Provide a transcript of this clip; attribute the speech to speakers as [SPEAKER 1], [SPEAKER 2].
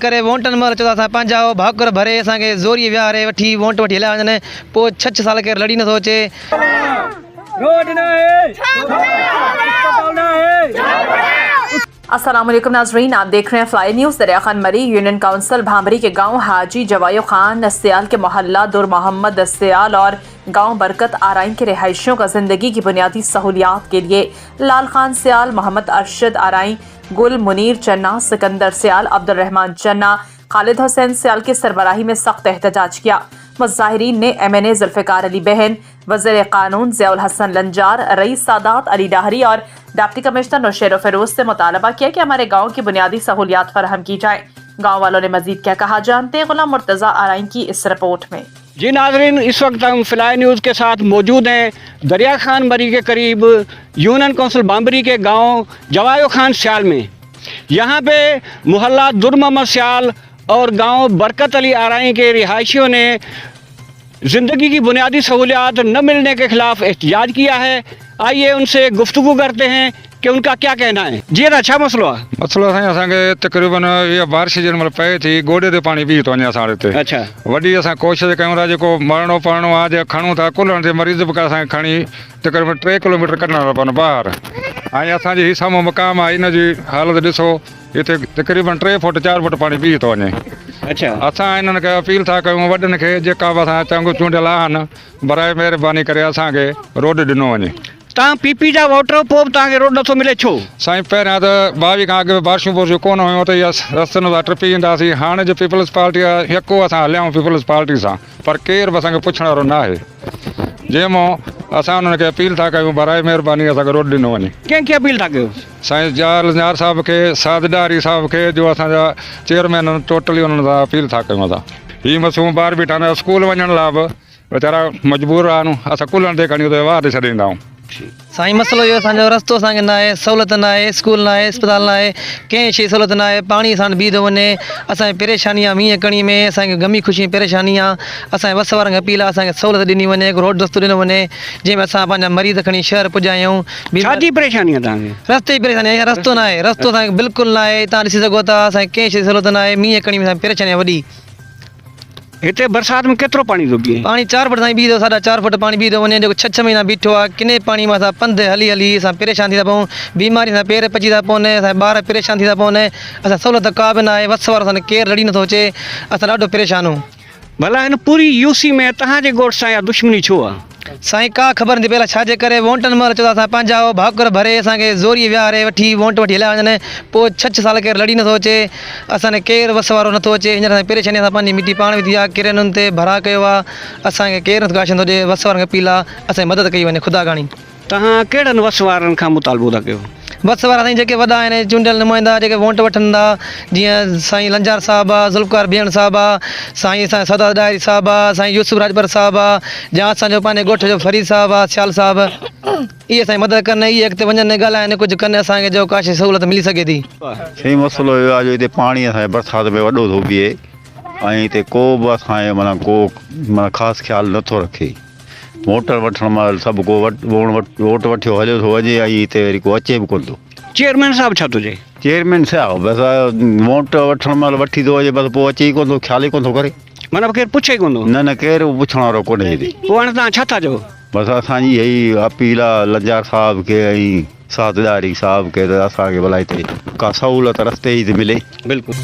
[SPEAKER 1] करे वोटनि महिल चवंदा असां पंहिंजा भाकुर भरे असांखे ज़ोरी विहारे वठी वोट वठी हलिया वञनि, पोइ 6 साल केरु लड़ी नथो अचे।
[SPEAKER 2] अस्सलाम वालेकुम नाज़रीन, आप देख रहे हैं फ्लाई न्यूज़। दरिया खान मरी यूनियन काउंसिल भांबरी के गांव हाजी जवायो खान दस्तियाल के मोहल्ला दुर मोहम्मद दस्तियाल और गांव बरकत आराइन के रिहायशियों का जिंदगी की बुनियादी सहूलियात के लिए लाल खान सियाल, मोहम्मद अरशद आराइन, गुल मुनीर चन्ना, सिकंदर सियाल, अब्दुल रहमान चन्ना, खालिद हुसैन सियाल की सरबराही में सख्त एहतजाज किया। मुज़ाहिरीन ने MNA जुल्फ़िकार अली बहन, वज़ीर क़ानून ज़ियाउल हसन लंजार, रईस सादात अली डाहरी और डिप्टी कमिश्नर नौशेर फ़िरोज़ से मुतालबा किया कि हमारे गाँव की बुनियादी सहूलियात फराहम की जाए। गाँव वालों ने मज़ीद क्या कहा, जानते हैं गुलाम मुर्तज़ा आराइन की इस रिपोर्ट में।
[SPEAKER 3] जी नाजरीन, इस वक्त हम फ्लाई न्यूज़ के साथ मौजूद हैं दरिया खान मरी के करीब यूनियन काउंसिल भांबरी के गांव जवायो खान सियाल में। यहां पे मोहल्ला दुर मोहम्मद सियाल और गांव बरकत अली आराई के रिहायशियों ने ज़िंदगी की बुनियादी सहूलियात न मिलने के ख़िलाफ़ एहतजाज किया है। आइए उनसे गुफ्तगू करते हैं कि उनका क्या कहना है। जी अच्छा मसलो आहे?
[SPEAKER 4] मसलो साईं असांखे तक़रीबन इहा बारिश जंहिं महिल पए थी गोॾे ते पाणी बीह थो वञे असां हिते।
[SPEAKER 3] अच्छा,
[SPEAKER 4] वॾी असां कोशिशि कयूं था, जेको मरणो परणो आहे जे खणूं था कुल्हण ते मरीज़ बि असांखे खणी तक़रीबन 3 किलोमीटर कढणा था पवनि ॿाहिरि। ऐं असांजी ही साम्हूं मक़ाम आहे, इन जी हालत ॾिसो, हिते तक़रीबन 3 फुट 4 फुट पाणी बीह थो वञे।
[SPEAKER 3] अच्छा,
[SPEAKER 4] असां हिननि खे अपील था कयूं वॾनि खे, जेका बि असां चङो चूंडियल आहिनि, बराए महिरबानी करे असांखे रोड ॾिनो वञे।
[SPEAKER 3] तव्हां PP जा वोटर, पोइ बि तव्हांखे रोड नथो मिले, छो?
[SPEAKER 4] साईं पहिरियां त 22 खां अॻु बारिशूं बुरिशूं कोन हुयूं त इहा रस्तनि था टपी ईंदासीं। हाणे जो पीपल्स पार्टी आहे, हिकु असां हलियाऊं पीपल्स पार्टी सां, पर केरु बि असांखे पुछण वारो न आहे। जंहिंमां असां उन्हनि खे अपील था कयूं बराए महिरबानी असांखे रोड ॾिनो वञे।
[SPEAKER 3] कंहिंखे अपील था कयो?
[SPEAKER 4] साईं जार साहिब खे, सादडारी साहिब खे, जो असांजा चेयरमैन आहिनि, टोटली उन्हनि सां अपील था कयूं असां। हीअ मासूम ॿार बि ठहंदा स्कूल वञण लाइ बि वीचारा मजबूर आहिनि, असां कुल्हण ते खणी उते वाह ते छॾींदा आहियूं।
[SPEAKER 1] साईं मसलो इहो असांजो रस्तो असांखे न आहे, सहूलियत न आहे, स्कूल न आहे, अस्पताल न आहे, कंहिं शइ सहूलियत न आहे। पाणी असां बीह थो वञे, असांजी परेशानी आहे मींहं कणी में, असांखे गमी ख़ुशी परेशानी आहे। असांजे वस वारनि खे अपील आहे असांखे सहूलियत ॾिनी वञे, हिकु रोड रस्तो ॾिनो वञे जंहिंमें असां पंहिंजा मरीज़ खणी शहर पुॼायूं।
[SPEAKER 3] छाजी परेशानी आहे तव्हांखे?
[SPEAKER 1] रस्ते जी परेशानी आहे, रस्तो न आहे, रस्तो असांखे बिल्कुलु न आहे। तव्हां ॾिसी सघो था, असांखे कंहिं शइ सहूलियत न आहे, मींहं कणी में असांजी परेशानी आहे वॾी।
[SPEAKER 3] हिते बरसाति में केतिरो पाणी थो बीहे?
[SPEAKER 1] पाणी 4 फुट ताईं बीह थो, 4.5 फुट पाणी बीह थो वञे, जेको 6 महीना बीठो आहे। किने पाणी में असां पंधु हली हली असां परेशान थी था पऊं, बीमारी सां पेर पची था पवनि, असांजा ॿार परेशान थी था पवनि, असां सहूलियत का बि न आहे। वस वारो असांखे केरु लड़ी नथो अचे, असां ॾाढो परेशान आहियूं।
[SPEAKER 3] भला हिन पूरी UC में तव्हांजे ॻोठ सां इहा दुश्मनी छो आहे?
[SPEAKER 1] साईं का ख़बर नथी पए छाजे करे वोटनि महिल चवंदा असां पंहिंजा भाकुर भरे असांखे ज़ोरी विहारे वठी वोट वठी हलिया वञनि, पोइ 6 साल केरु लड़ी नथो अचे, असांखे केरु वस वारो नथो अचे। हींअर असांजी परेशानी, असां पंहिंजी मिटी पाण विधी आहे, किरनुनि ते भरा कयो आहे, असांखे केरु नथो काशनि थो ॾिए। वस वारनि खे अपील आहे असांजी मदद कई वञे, ख़ुदा घणी।
[SPEAKER 3] तव्हां कहिड़नि वस वारनि खां मुतालबो था कयो?
[SPEAKER 1] बस वारा साईं जेके वॾा आहिनि, चूंडियल नुमाइंदा जेके वोट वठंदा, जीअं साईं लंजार साहिबु आहे, ज़ुल्फ़िकार भेण साहिबु आहे, साईं असांजा सादात डायरी साहिबु आहे, साईं यूसुफ राजबर साहिबु आहे, या असांजो पंहिंजे ॻोठ जो फरीद साहिबु आहे, सियाल साहिबु, इहे असांजी मदद कनि, इहे अॻिते वञनि ॻाल्हाइनि, कुझु कनि असांखे जो का शइ सहूलियत मिली सघे थी।
[SPEAKER 5] सही मसइलो इहो आहे जो हिते पाणी असांजे बरसाति में वॾो थो बीहे, ऐं हिते को बि असांजे माना ख़ासि ख़्यालु नथो रखे। वोट वठण महिल सभु को वोट वठियो हलियो थो वञे, ऐं हिते वरी को अचे बि कोन थो।
[SPEAKER 3] चेयरमैन साहिबु छा थो चए?
[SPEAKER 5] चेयरमैन साहिबु बसि वोट वठण महिल वठी थो वञे, बसि पोइ अचे ई कोन थो, ख़्यालु ई कोन थो करे।
[SPEAKER 3] माना केरु पुछे ई कोन थो?
[SPEAKER 5] न केरु पुछण वारो कोन्हे हिते।
[SPEAKER 3] पोइ हाणे तव्हां छा था चओ?
[SPEAKER 5] बसि असांजी इहा ई अपील आहे लंजार साहिब खे ऐं सादडारी साहिब खे, त असांखे भला हिते का सहूलियत रस्ते ई मिले।
[SPEAKER 3] बिल्कुलु।